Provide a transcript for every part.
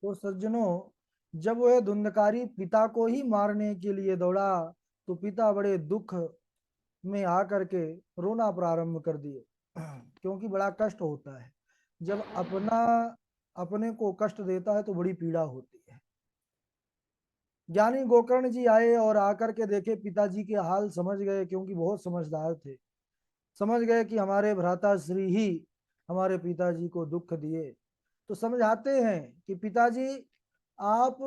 तो सज्जनों, जब वह धुंधकारी पिता को ही मारने के लिए दौड़ा तो पिता बड़े दुख में आकर के रोना प्रारंभ कर दिए। क्योंकि बड़ा कष्ट होता है जब अपना अपने को कष्ट देता है तो बड़ी पीड़ा होती है। ज्ञानी गोकर्ण जी आए और आकर के देखे, पिताजी के हाल समझ गए, क्योंकि बहुत समझदार थे। समझ गए कि हमारे भ्राता श्री ही हमारे पिताजी को दुख दिए। तो समझाते हैं कि पिताजी, आप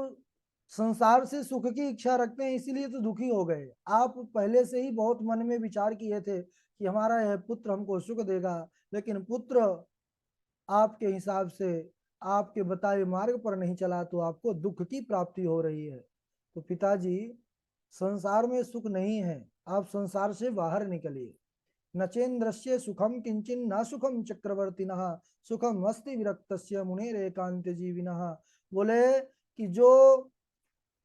संसार से सुख की इच्छा रखते हैं, इसीलिए तो दुखी हो गए। आप पहले से ही बहुत मन में विचार किए थे कि हमारा यह पुत्र हमको सुख देगा, लेकिन पुत्र आपके हिसाब से आपके बताए मार्ग पर नहीं चला तो आपको दुख की प्राप्ति हो रही है। तो पिताजी, संसार में सुख नहीं है, आप संसार से बाहर निकलिए। नचेन्द्रस्य सुखम किंचिन न सुखम चक्रवर्तिनः सुखम अस्ति विरक्तस्य मुनेर एकांत जीविनः। बोले कि जो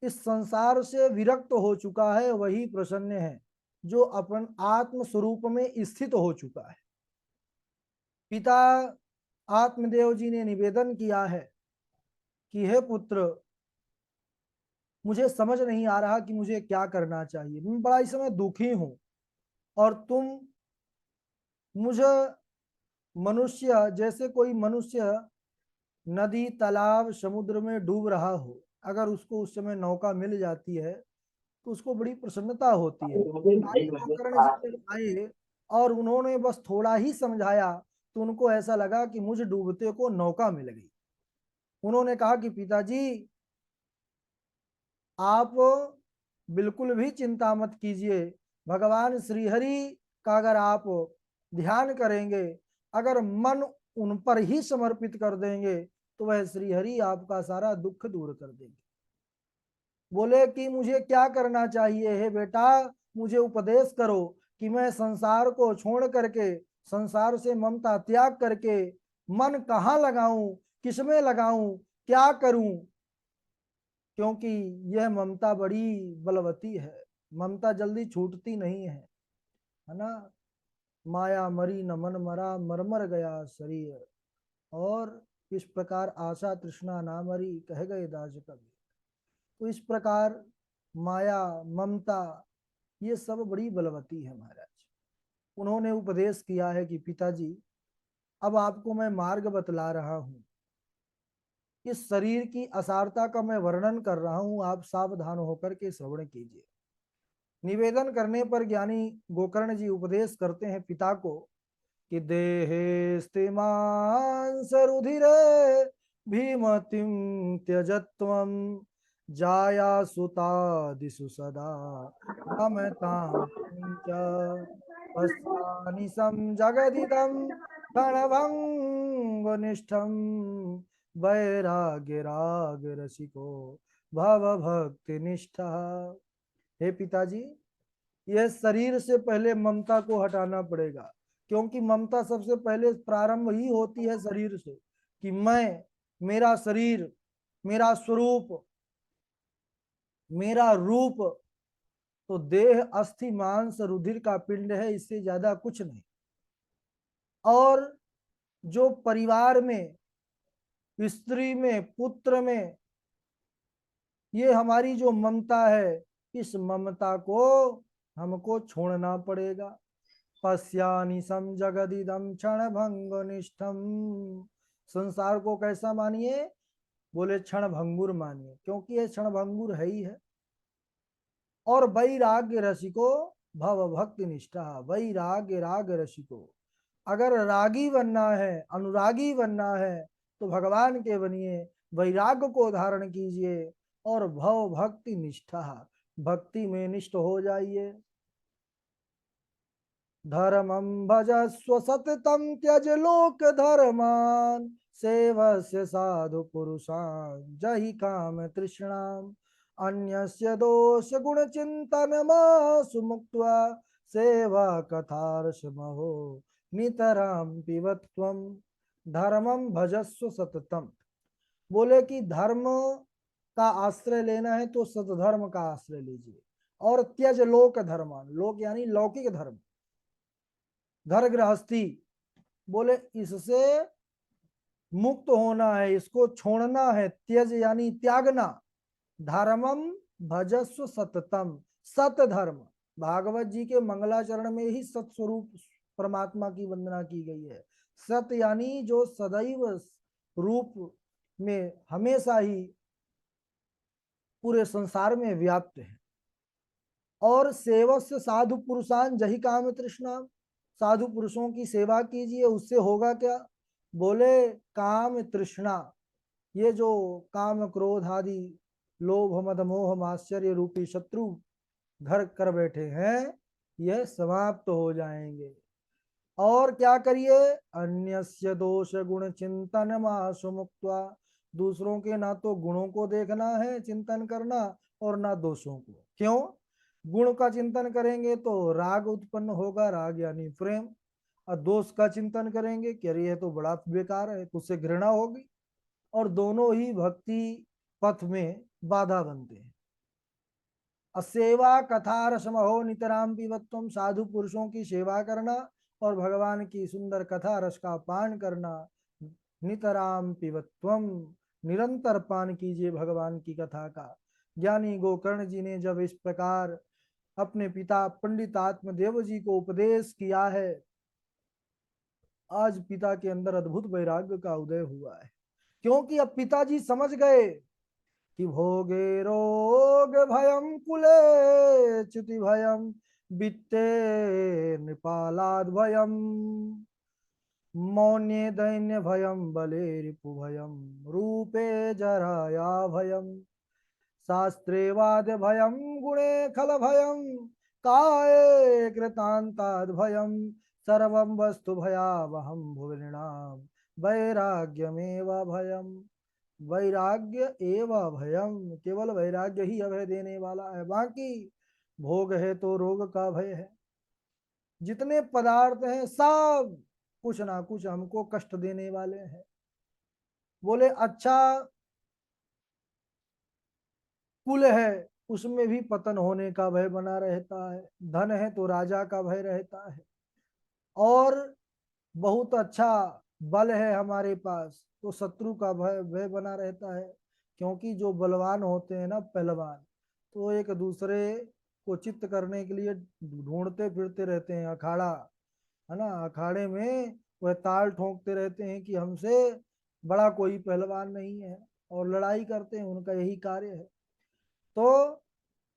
इस संसार से विरक्त हो चुका है वही प्रसन्न है, जो अपन आत्म स्वरूप में स्थित हो चुका है। पिता आत्मदेव जी ने निवेदन किया है कि हे पुत्र, मुझे समझ नहीं आ रहा कि मुझे क्या करना चाहिए। मैं बड़ा इस समय दुखी हूं, और तुम मुझे मनुष्य जैसे, कोई मनुष्य नदी तालाब समुद्र में डूब रहा हो, अगर उसको उस समय नौका मिल जाती है तो उसको बड़ी प्रसन्नता होती है। आई गोकर्ण जी जब आए और उन्होंने बस थोड़ा ही समझाया तो उनको ऐसा लगा कि मुझ डूबते को नौका मिल गई। उन्होंने कहा कि पिताजी, आप बिल्कुल भी चिंता मत कीजिए। भगवान श्रीहरि का अगर आप ध्यान करेंगे, अगर मन उन पर ही समर्पित कर देंगे तो वह श्रीहरि आपका सारा दुख दूर कर देंगे। बोले कि मुझे क्या करना चाहिए है बेटा, मुझे उपदेश करो कि मैं संसार को छोड़ करके, संसार से ममता त्याग करके मन कहाँ लगाऊं, किसमें लगाऊं, क्या करूं। क्योंकि यह ममता बड़ी बलवती है, ममता जल्दी छूटती नहीं है ना। माया मरी न मन मरा, मर मर गया शरीर, और इस प्रकार आशा तृष्णा ना मरी, कह गए दास कबीर। तो इस प्रकार माया, ममता, ये सब बड़ी बलवती है महाराज। उन्होंने उपदेश किया है कि पिताजी, अब आपको मैं मार्ग बतला रहा हूं, इस शरीर की असारता का मैं वर्णन कर रहा हूं, आप सावधान होकर के श्रवण कीजिए। निवेदन करने पर ज्ञानी गोकर्ण जी उपदेश करते हैं पिता को कि देहे स्तिमांस रुधिरे भीमतिम त्यजत्वम जाया सुता दिशु सदा ममतां च पश्यानि जगदिदं क्षणभंगनिष्ठं वैराग्य राग रसिको भव भक्ति निष्ठा। हे पिताजी, यह शरीर से पहले ममता को हटाना पड़ेगा, क्योंकि ममता सबसे पहले प्रारंभ ही होती है शरीर से, कि मैं, मेरा शरीर, मेरा स्वरूप, मेरा रूप। तो देह अस्थि मांस रुधिर का पिंड है, इससे ज्यादा कुछ नहीं। और जो परिवार में, स्त्री में, पुत्र में, ये हमारी जो ममता है, इस ममता को हमको छोड़ना पड़ेगा। पश्यानि सम जगदिदम क्षण भंग निष्ठम। संसार को कैसा मानिए? बोले क्षण भंगुर मानिए, क्योंकि ये क्षण भंगुर है ही है। और वैराग्य रसिको भव भक्ति निष्ठा। वैराग्य राग रसिको, अगर रागी बनना है, अनुरागी बनना है तो भगवान के बनिए, वैराग्य को धारण कीजिए, और भव भक्ति निष्ठा, भक्ति में निष्ठ हो जाइए। धर्मं भजस्व सततं त्यज लोक धर्मान सेवस्य साधु पुरुषान् जहि काम तृष्णाम् अन्यस्य दोष गुण चिंतन सुमुक्त्वा सेवा कथारसमहो नितराम पिबत्वम। धर्मं भजस्व सततम, बोले कि धर्म का आश्रय लेना है तो सतधर्म का आश्रय लीजिए। और त्यज लोक धर्मान, लोक यानी लौकिक धर्म, घर गृहस्थी, बोले इससे मुक्त होना है, इसको छोड़ना है, त्यज यानी त्यागना। धर्मम भजस्व सततम, सत धर्म। भागवत जी के मंगलाचरण में ही सत स्वरूप परमात्मा की वंदना की गई है। सत यानी जो सदैव रूप में हमेशा ही पूरे संसार में व्याप्त है। और सेवस्य साधु पुरुषान जही काम तृष्णा, साधु पुरुषों की सेवा कीजिए, उससे होगा क्या? बोले काम तृष्णा, ये जो काम क्रोध आदि लोभ मद मोह माश्चर्य रूपी शत्रु घर कर बैठे हैं, यह समाप्त हो जाएंगे। और क्या करिए? अन्यस्य दोष गुण चिंतन मासु मुक्त्वा, दूसरों के ना तो गुणों को देखना है चिंतन करना, और ना दोषों को। क्यों? गुण का चिंतन करेंगे तो राग उत्पन्न होगा, राग यानी प्रेम। और दोष का चिंतन करेंगे कि अरे ये तो बड़ा बेकार है, तो उससे घृणा होगी। और दोनों ही भक्ति पथ में बाधा बनते हैं। असेवा कथा रसमहो नितराम पिबत्वम, साधु पुरुषों की सेवा करना और भगवान की सुंदर कथा रस का पान करना। नितराम पिबत्वम, निरंतर पान कीजिए भगवान की कथा का। ज्ञानी गोकर्ण जी ने जब इस प्रकार अपने पिता पंडित आत्मदेव जी को उपदेश किया है, आज पिता के अंदर अद्भुत वैराग्य का उदय हुआ है। क्योंकि अब पिताजी समझ गए कि भोगे रोग भयम कुले च्युति भयम वित्ते नृपालाद भयम, मौन्ये दैन्य भयम बले रिपु भयम, रूपे जराया भयम, शास्त्रे वाद्य भयम गुणे खल भयम, काये कृतांताद भयम, सर्वं वस्तु भयावहम भुवनिणाम वैराग्यमेव भयम। वैराग्य एवं भयम, केवल वैराग्य ही अभय देने वाला है। बाकी भोग है तो रोग का भय है। जितने पदार्थ हैं सब कुछ ना कुछ हमको कष्ट देने वाले हैं। बोले अच्छा कुल है, उसमें भी पतन होने का भय बना रहता है। धन है तो राजा का भय रहता है। और बहुत अच्छा बल है हमारे पास तो शत्रु का भय भय बना रहता है। क्योंकि जो बलवान होते हैं ना पहलवान, तो एक दूसरे को चित्त करने के लिए ढूंढते फिरते रहते हैं अखाड़ा, है ना। अखाड़े में वह ताल ठोंकते रहते हैं कि हमसे बड़ा कोई पहलवान नहीं है, और लड़ाई करते हैं, उनका यही कार्य है। तो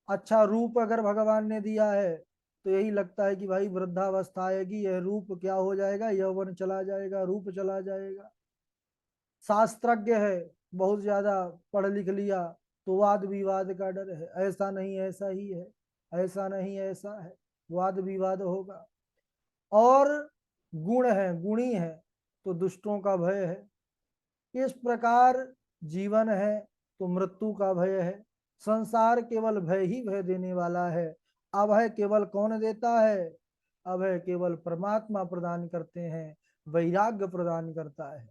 अच्छा रूप अगर भगवान ने दिया है तो यही लगता है कि भाई वृद्धावस्था आएगी, यह रूप क्या हो जाएगा, यौवन चला जाएगा, रूप चला जाएगा। शास्त्रज्ञ है, बहुत ज्यादा पढ़ लिख लिया, तो वाद विवाद का डर है, ऐसा नहीं ऐसा ही है, ऐसा नहीं ऐसा है, वाद विवाद होगा। और गुण है, गुणी है, तो दुष्टों का भय है। इस प्रकार जीवन है तो मृत्यु का भय है। संसार केवल भय ही भय देने वाला है। अभय केवल कौन देता है? अभय केवल परमात्मा प्रदान करते हैं, वैराग्य प्रदान करता है।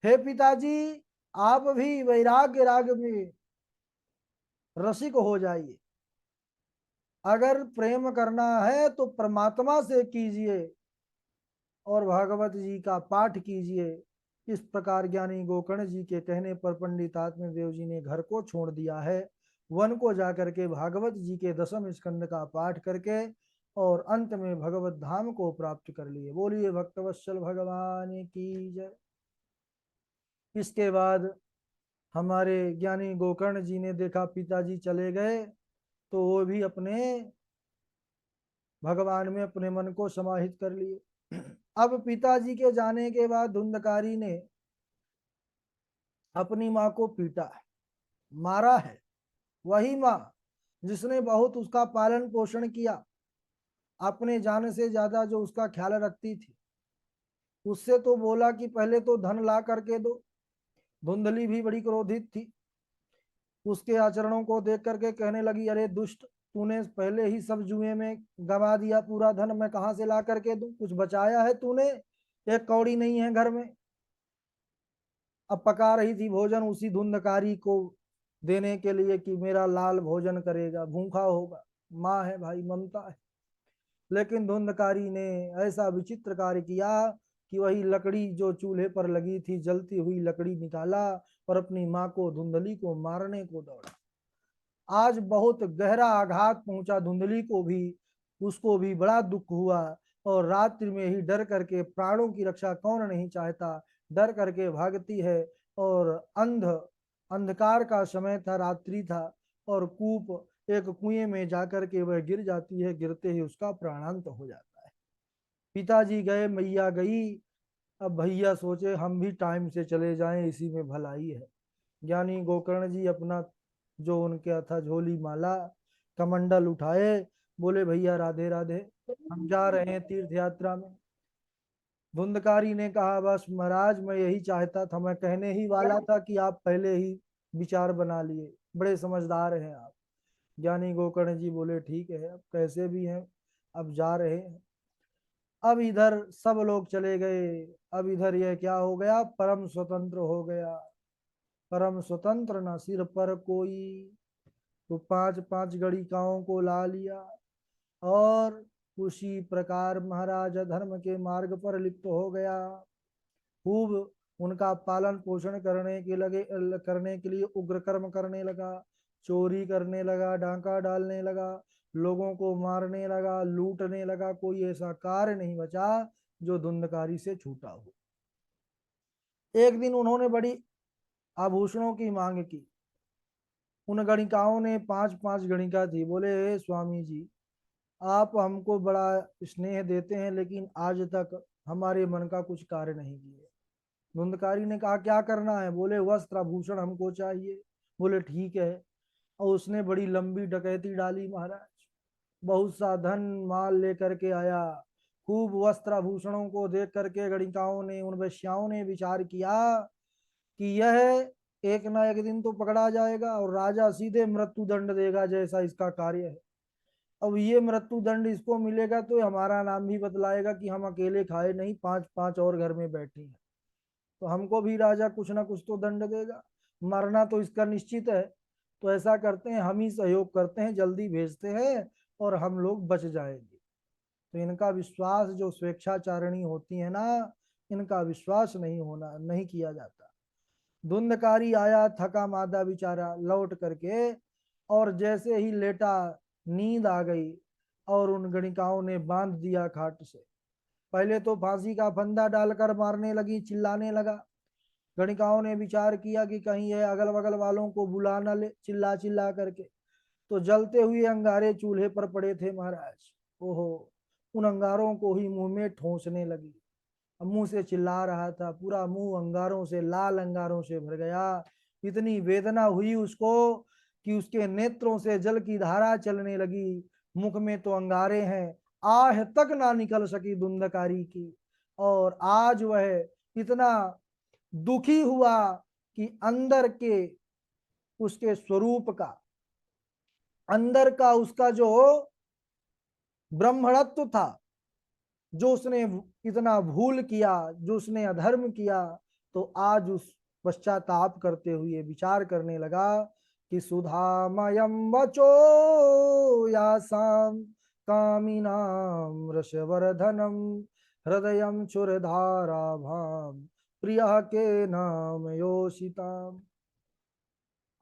हे पिताजी, आप भी वैराग्य राग में रसिक हो जाइए। अगर प्रेम करना है तो परमात्मा से कीजिए और भागवत जी का पाठ कीजिए। इस प्रकार ज्ञानी गोकर्ण जी के कहने पर पंडित आत्मदेव जी ने घर को छोड़ दिया है। वन को जाकर के भागवत जी के 10वें स्कंद का पाठ करके और अंत में भगवत धाम को प्राप्त कर लिए। बोलिए भक्तवत्सल भगवान की जय। इसके बाद हमारे ज्ञानी गोकर्ण जी ने देखा पिताजी चले गए, तो वो भी अपने भगवान में अपने मन को समाहित कर लिए। अब पिताजी के जाने के बाद धुंधकारी ने अपनी माँ को पीटा है, मारा है। वही माँ जिसने बहुत उसका पालन पोषण किया, अपने जान से ज्यादा जो उसका ख्याल रखती थी, उससे तो बोला कि पहले तो धन ला करके दो। धुंधली भी बड़ी क्रोधित थी, उसके आचरणों को देख करके कहने लगी, अरे दुष्ट, तूने पहले ही सब जुए में गवा दिया, पूरा धन मैं कहाँ से ला करके दूं? कुछ बचाया है तूने? एक कौड़ी नहीं है घर में। अब पका रही थी भोजन उसी धुंधकारी को देने के लिए कि मेरा लाल भोजन करेगा, भूखा होगा। माँ है भाई, ममता है। लेकिन धुंधकारी ने ऐसा विचित्र कार्य किया कि वही लकड़ी जो चूल्हे पर लगी थी, जलती हुई लकड़ी निकाला और अपनी माँ को, धुंधली को मारने को दौड़ा। आज बहुत गहरा आघात पहुंचा धुंधली को भी, उसको भी बड़ा दुख हुआ। और रात्रि में ही डर करके, प्राणों की रक्षा कौन नहीं चाहता, डर करके भागती है। और अंधकार का समय था, रात्रि था, और एक कुएं में जाकर के वह गिर जाती है। गिरते ही उसका प्राणांत हो जाता है। पिताजी गए, मैया गई। अब भैया सोचे हम भी टाइम से चले जाएं, इसी में भलाई है। ज्ञानी गोकर्ण जी अपना जो उनके था झोली माला, कमंडल उठाए, बोले भैया राधे राधे, हम जा रहे हैं तीर्थ यात्रा में। धुंधकारी ने कहा बस महाराज, मैं यही चाहता था, मैं कहने ही वाला था कि आप पहले ही विचार बना लिए, बड़े समझदार हैं आप। ज्ञानी गोकर्ण जी बोले ठीक है, अब कैसे भी हैं, अब जा रहे हैं। अब इधर सब लोग चले गए। अब इधर यह क्या हो गया, परम स्वतंत्र हो गया। परम स्वतंत्र न सिर पर कोई, तो पांच पांच गणिकाओं को ला लिया। और उसी प्रकार महाराज धर्म के मार्ग पर लिप्त हो गया। खूब उनका पालन पोषण करने के लिए उग्र कर्म करने लगा, चोरी करने लगा, डांका डालने लगा, लोगों को मारने लगा, लूटने लगा। कोई ऐसा कार्य नहीं बचा जो धुंधकारी से छूटा हो। एक दिन उन्होंने बड़ी आभूषणों की मांग की। उन गणिकाओं ने, पांच पांच गणिका थी, बोले हे स्वामी जी, आप हमको बड़ा स्नेह देते हैं, लेकिन आज तक हमारे मन का कुछ कार्य नहीं किए। धुंधकारी ने कहा क्या करना है, बोले वस्त्र आभूषण हमको चाहिए। बोले ठीक है। और उसने बड़ी लंबी डकैती डाली महाराज, बहुत सा धन माल लेकर के आया। खूब वस्त्र आभूषणों को देख करके गणिकाओं ने, उन वैश्याओं ने विचार किया कि यह एक ना एक दिन तो पकड़ा जाएगा और राजा सीधे मृत्यु दंड देगा, जैसा इसका कार्य है। अब ये मृत्यु दंड इसको मिलेगा तो हमारा नाम भी बतलाएगा कि हम अकेले खाए नहीं, पांच पांच और घर में बैठे हैं। तो हमको भी राजा कुछ ना कुछ तो दंड देगा, मरना तो इसका निश्चित है। तो ऐसा करते हैं, हम ही सहयोग करते हैं, जल्दी भेजते हैं और हम लोग बच जाएंगे। तो इनका विश्वास, जो स्वेच्छाचारिणी होती है ना, इनका विश्वास नहीं किया जाता। धुंधकारी आया, थका मादा बेचारा, लौट करके और जैसे ही लेटा, नींद आ गई और उन गणिकाओं ने बांध दिया खाट से। पहले तो फांसी का फंदा डालकर मारने लगी, चिल्लाने लगा। गणिकाओं ने विचार किया कि कहीं ये अगल बगल वालों को बुला न ले, चिल्ला चिल्ला करके। तो जलते हुए अंगारे चूल्हे पर पड़े थे महाराज। ओहो, उन अंगारों को ही मुंह में ठोंसने लगी। मुंह से चिल्ला रहा था, पूरा मुंह अंगारों से, लाल अंगारों से भर गया। इतनी वेदना हुई उसको कि उसके नेत्रों से जल की धारा चलने लगी। मुख में तो अंगारे हैं, आह तक ना निकल सकी धुंधकारी की। और आज वह इतना दुखी हुआ कि अंदर के उसके स्वरूप का, अंदर का उसका जो ब्रह्मणत्व था, जो उसने इतना भूल किया, जो उसने अधर्म किया, तो आज उस पश्चाताप करते हुए विचार करने लगा कि सुधामयम वचो यासाम कामिनाम रसवर्धनम हृदयम चुरधाराभाम प्रिय के नाम योषिताम।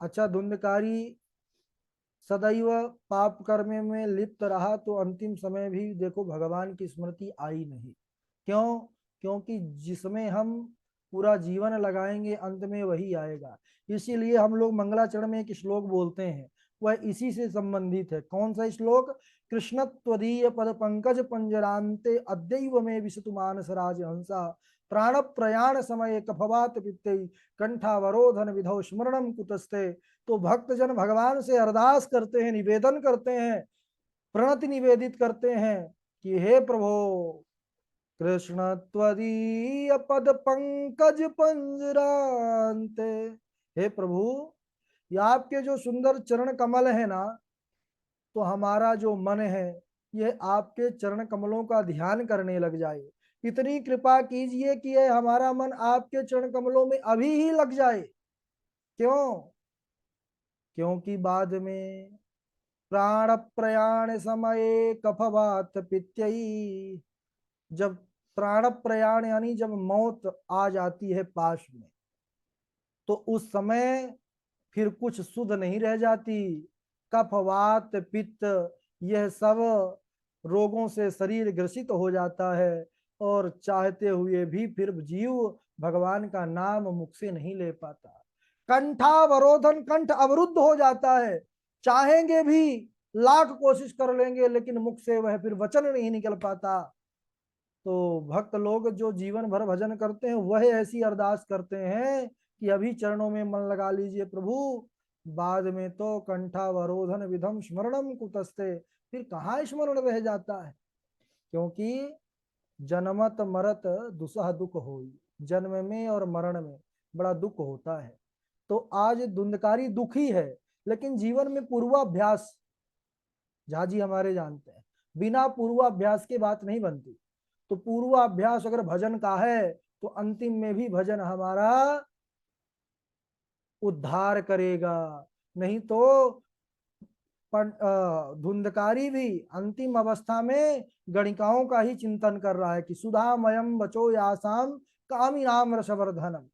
अच्छा, धुंधकारी सदैव पाप कर्म में लिप्त रहा तो अंतिम समय भी देखो भगवान की स्मृति आई नहीं। क्यों? क्योंकि जिसमें हम पूरा जीवन लगाएंगे अंत में वही आएगा। इसीलिए हम लोग मंगलाचरण में एक श्लोक बोलते हैं, वह इसी से संबंधित है। कौन सा श्लोक? कृष्ण त्वदीय पद पंकज पंजरांते अद्यैव में विशतु मानस राज हंसा प्राण प्रयाण समय कफवात पित्ते कंठावरोधन विधौ स्मरणम कुतस्ते। तो भक्तजन भगवान से अरदास करते हैं, निवेदन करते हैं, प्रणति निवेदित करते हैं कि हे प्रभो, कृष्ण त्वदीय पद पंकज पंजरांते, हे प्रभु, ये आपके जो सुंदर चरण कमल है ना, तो हमारा जो मन है ये आपके चरण कमलों का ध्यान करने लग जाए। इतनी कृपा कीजिए कि ये हमारा मन आपके चरण कमलों में अभी ही लग जाए। क्यों? क्योंकि बाद में प्राण प्रयाण समय कफवात पित्यई, जब त्राण प्रयाण यानी जब मौत आ जाती है पास में, तो उस समय फिर कुछ सुध नहीं रह जाती। कफ वात पित्त यह सब रोगों से शरीर ग्रसित हो जाता है, और चाहते हुए भी फिर जीव भगवान का नाम मुख से नहीं ले पाता। कंठावरोधन, कंठ अवरुद्ध हो जाता है, चाहेंगे भी, लाख कोशिश कर लेंगे, लेकिन मुख से वह फिर वचन नहीं निकल पाता। तो भक्त लोग जो जीवन भर भजन करते हैं वह ऐसी अरदास करते हैं कि अभी चरणों में मन लगा लीजिए प्रभु, बाद में तो कंठावरोधन विधम स्मरणम कुतस्ते, फिर कहाँ स्मरण रह जाता है। क्योंकि जन्मत मरत दुसह दुख होई, जन्म में और मरण में बड़ा दुख होता है। तो आज धुंधकारी दुखी है, लेकिन जीवन में पूर्वाभ्यास, झाजी हमारे जानते हैं, बिना पूर्वाभ्यास के बात नहीं बनती। तो पूर्वाभ्यास अगर भजन का है तो अंतिम में भी भजन हमारा उद्धार करेगा। नहीं तो धुंधकारी भी अंतिम अवस्था में गणिकाओं का ही चिंतन कर रहा है कि सुधामयम बचो यासाम कामी नाम रसवर्धनम।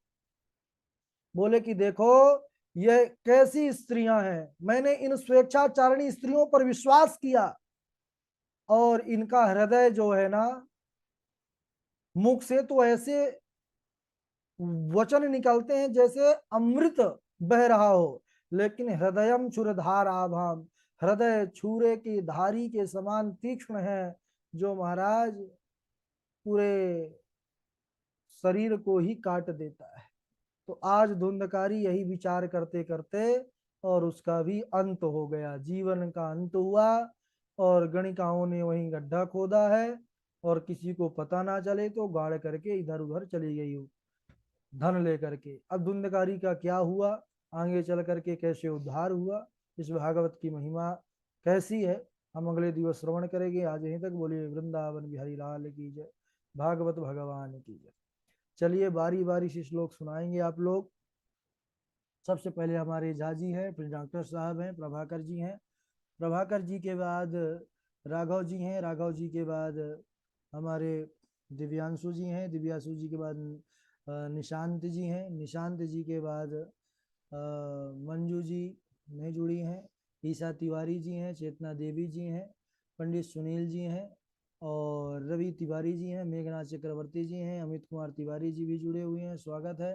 बोले कि देखो ये कैसी स्त्रियां हैं, मैंने इन स्वेच्छाचारिणी स्त्रियों पर विश्वास किया, और इनका हृदय जो है ना, मुख से तो ऐसे वचन निकलते हैं जैसे अमृत बह रहा हो, लेकिन हृदयम क्षुरधाराभाम, हृदय छुरे की धारी के समान तीक्ष्ण है, जो महाराज पूरे शरीर को ही काट देता है। तो आज धुंधकारी यही विचार करते करते और उसका भी अंत हो गया, जीवन का अंत हुआ, और गणिकाओं ने वहीं गड्ढा खोदा है, और किसी को पता ना चले तो गाड़ करके इधर उधर चली गई हो धन लेकर के। अब धुंधकारी का क्या हुआ, आगे चल करके कैसे उद्धार हुआ, इस भागवत की महिमा कैसी है, हम अगले दिवस श्रवण करेंगे। आज यहीं तक, बोलिए वृंदावन बिहारी लाल की जय, भागवत भगवान की जय। चलिए बारी बारी से श्लोक सुनाएंगे आप लोग। सबसे पहले हमारे झा जी हैं, फिर डॉक्टर साहब हैं, प्रभाकर जी हैं, प्रभाकर जी के बाद राघव जी हैं, राघव जी के बाद हमारे दिव्यांशु जी हैं, दिव्यांशु जी के बाद निशांत जी हैं, निशांत जी के बाद मंजू जी नहीं जुड़ी हैं, ईशा तिवारी जी हैं, चेतना देवी जी हैं, पंडित सुनील जी हैं, और रवि तिवारी जी हैं, मेघनाथ चक्रवर्ती जी हैं, अमित कुमार तिवारी जी भी जुड़े हुए हैं, स्वागत है।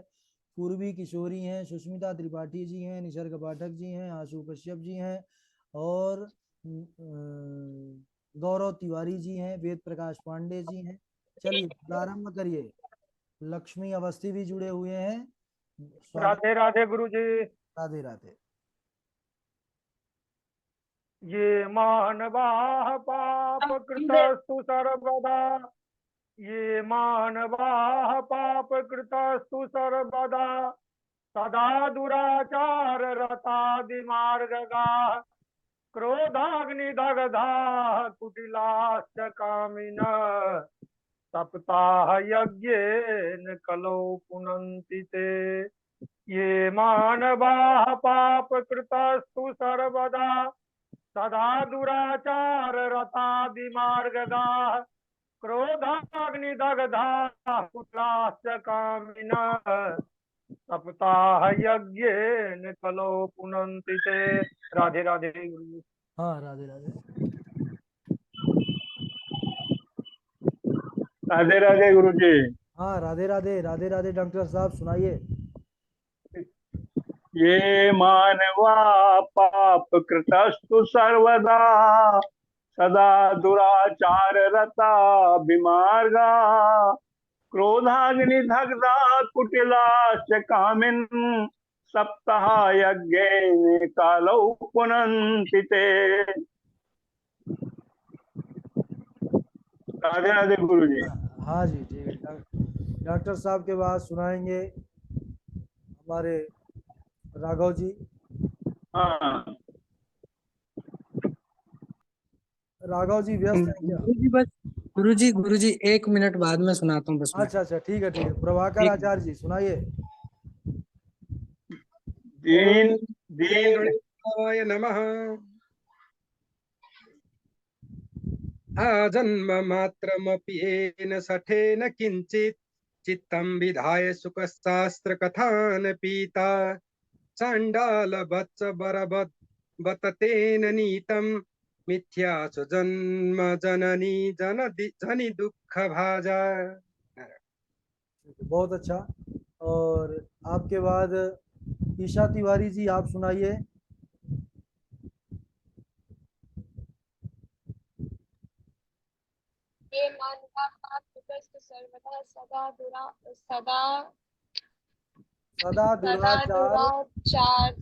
पूर्वी किशोरी हैं, सुष्मिता त्रिपाठी जी हैं, निसर्ग पाठक जी हैं, आशु कश्यप जी हैं, और गौरव तिवारी जी हैं, वेद प्रकाश पांडे जी हैं। चलिए प्रारंभ करिए। लक्ष्मी अवस्थी भी जुड़े हुए हैं, स्वागत। राधे राधे गुरु जी। राधे राधे। ये मानवाः पाप कृतस्तु सर्वदा, ये मानवाः पाप कृतस्तु सर्वदा, सदा दुराचार रतादिमार्गगाः, क्रोधाग्निदग्धाः कुटिलाश्च कामिनः, सप्ताह यज्ञेन कलौ पुनन्ति ते। ये मानवाः पाप कृतस्तु सर्वदा, सदा दुराचार रतादिमार्गगाः, क्रोधाग्निदग्धाः कुटिलाश्च कामिनः, सप्ताह यज्ञेन कलौ पुनन्ति ते। राधे राधे गुरु जी। हाँ राधे राधे। राधे राधे गुरु जी। हाँ राधे राधे, राधे राधे डॉक्टर साहब सुनाइए। ये मानवा पाप कृतस्तु सर्वदा, सदा दुराचार रता विमार्गा, क्रोधाग्निदग्धा कुटिलाश्च कामिन्, सप्ताह यज्ञेन कालौ पुनन्ति ते। राधे राधे गुरु जी। हाँ जी ठीक है। डॉक्टर साहब के बाद सुनाएंगे हमारे राघव जी। हाँ राघव जी व्यस्त हैं क्या? गुरु जी बस, गुरु जी 1 मिनट बाद में सुनाता हूँ बस मैं। अच्छा अच्छा ठीक है। प्रभाकर एक आचार्य जी सुनाइए। दीन ओम श्री दीन गणेशाय नमः। आजन्म मात्रमपि येन सठेन किंचित चित्तं विधाय सुखशास्त्र कथान पीता चांडाल वत्स बरबत बततेन नीतम मिथ्या जन्म जननी जनि दुख भाजा। बहुत अच्छा। और आपके बाद ईशा तिवारी जी, आप सुनाइए। ये मानवा पाप विपस्त सर्वदा सदा सदा दुराचार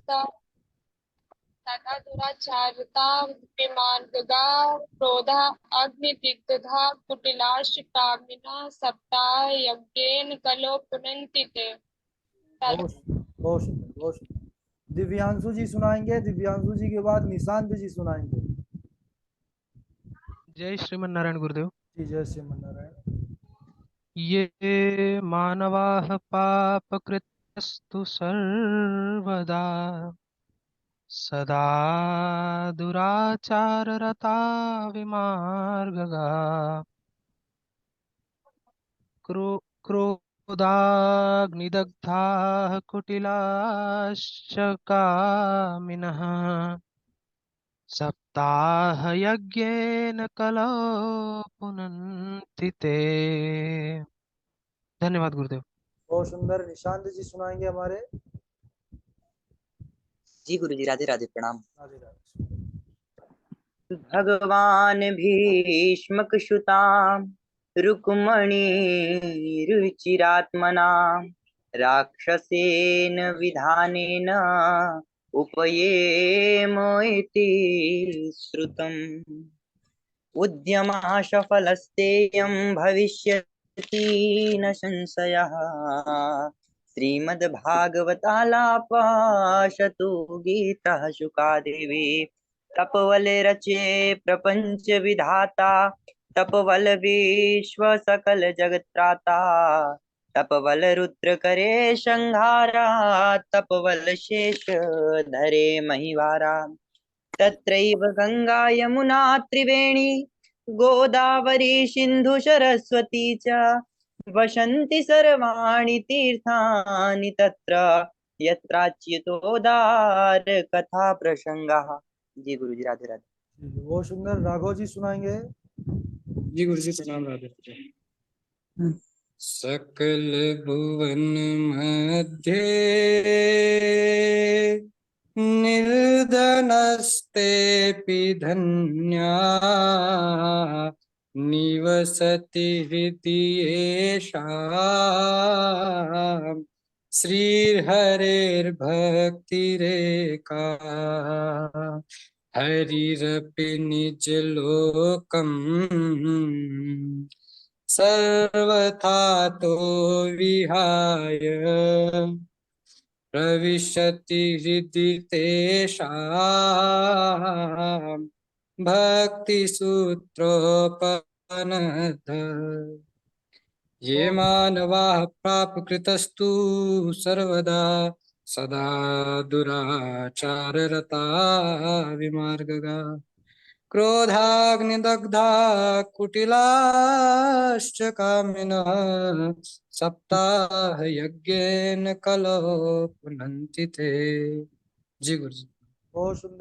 सदा दुराचारता विमार्गगा क्रोधा अग्निदिग्धा कुटिलाश कामिना सप्ताह यज्ञेन कलो पुनन्ति ते। बहुत बहुत सुंदर, बहुत सुंदर। दिव्यांशु जी सुनाएंगे, दिव्यांशु जी के बाद निशांत जी सुनाएंगे। जय श्रीमन नारायण गुरुदेव। जी, जय श्रीमन नारायण। ये मानवाः पापकृतस्तु सर्वदा सदा दुराचाररता विमार्गगा क्रोधाग्निदग्धाः कुटिलाश्च कामिनः सप्ताहयज्ञेन कलौ पुनन्ति ते। धन्यवाद गुरुदेव। बहुत सुंदर। निशांत जी सुनाएंगे हमारे। जी गुरु जी, राधे राधे, प्रणाम। राधे राधे। भगवान भीष्मकसुतां रुक्मणी रुचिरात्मना राक्षसेन विधानेन उपयेम इति श्रुतम्। उद्यमाशफलस्तेयं भविष्यति न संशयः श्रीमद्भागवतालापशतु गीतः शुकादेवी। तपवल रचे प्रपंच विधाता तपवल विश्व सकल जगत्राता तपवल रुद्र करे संहारा तपवल शेष धरे महिवारा। तत्रैव गंगा यमुना त्रिवेणी गोदावरी सिंधु सरस्वती च वसन्ति सर्वाणि तीर्थानि तत्र यत्राच्युतोदार कथा प्रसंगाः। जी गुरु जी, राधे राधे। बहुत सुंदर। राघव जी सुनाएंगे। जी गुरु जी, प्रणाम, राधे राधे। सकल भुवन मध्य निर्धनस्तेऽपि धन्या निवसति हृदि येषाम् श्रीहरेर्भक्तिरेका हरिरपि निजलोकम् सर्वथा तो विहाय प्रविशति हृदि तेषाम् भक्तिसूत्रोपनद्ध। ये मानवाः पापकृतस्तु सर्वदा सदा दुराचाररता विमार्गगा क्रोधाग्निदग्धा कुटिलाश्च कामिनः सप्ताहयज्ञेन कलौ पुनन्ति ते। जी गुरु जी। बहुत सुंदर।